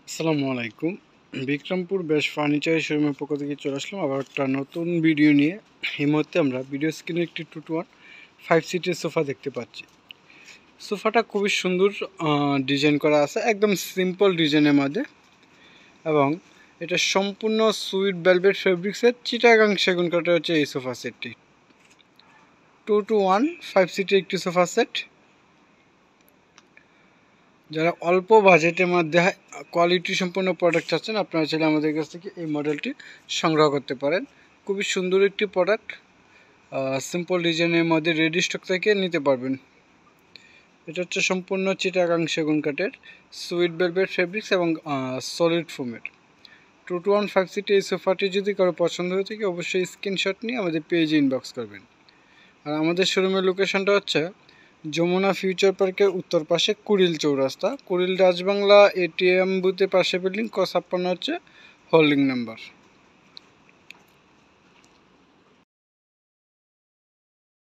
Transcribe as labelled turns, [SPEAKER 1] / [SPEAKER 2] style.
[SPEAKER 1] আসসালামু আলাইকুম। বিক্রমপুর বেশ ফার্নিচার শোরুমের পক্ষ থেকে চলে আসলাম আবার একটা নতুন ভিডিও নিয়ে। এই মুহূর্তে আমরা ভিডিও স্ক্রিনে একটি 2-to-1 5 সিটের সোফা দেখতে পাচ্ছি। সোফাটা খুবই সুন্দর ডিজাইন করা আছে, একদম সিম্পল ডিজাইনের মধ্যে, এবং এটা সম্পূর্ণ সুইট ভেলভেট ফেব্রিক্সের চিটাগাং সেগুন কাঠের হচ্ছে এই সোফা সেটটি। 2-to-1 5 সিটের একটি সোফা সেট। যারা অল্প বাজেটের মধ্যে কোয়ালিটি সম্পন্ন প্রোডাক্ট চাচ্ছেন, আপনারা চাইলে আমাদের কাছ থেকে এই মডেলটি সংগ্রহ করতে পারেন। খুবই সুন্দর একটি প্রোডাক্ট, সিম্পল ডিজাইনের মধ্যে রেডি স্টক থেকে নিতে পারবেন। এটা হচ্ছে সম্পূর্ণ চিটাগাং সেগুন কাঠের সুইট ভেলভেট ফেব্রিক্স এবং সলিড ফোমের 2-to-1 5 সিটের এই সোফাটি যদি কারো পছন্দ হয়ে থাকে অবশ্যই স্ক্রিনশট নিয়ে আমাদের পেজে ইনবক্স করবেন। আর আমাদের শোরুমের লোকেশনটা হচ্ছে যমুনা ফিউচার পার্কের উত্তর পাশে কুড়িল চৌরাস্তা, কুড়িল রাজবাংলা এটিএম বুথের পাশে বিল্ডিং ক 56 হচ্ছে হোল্ডিং নাম্বার।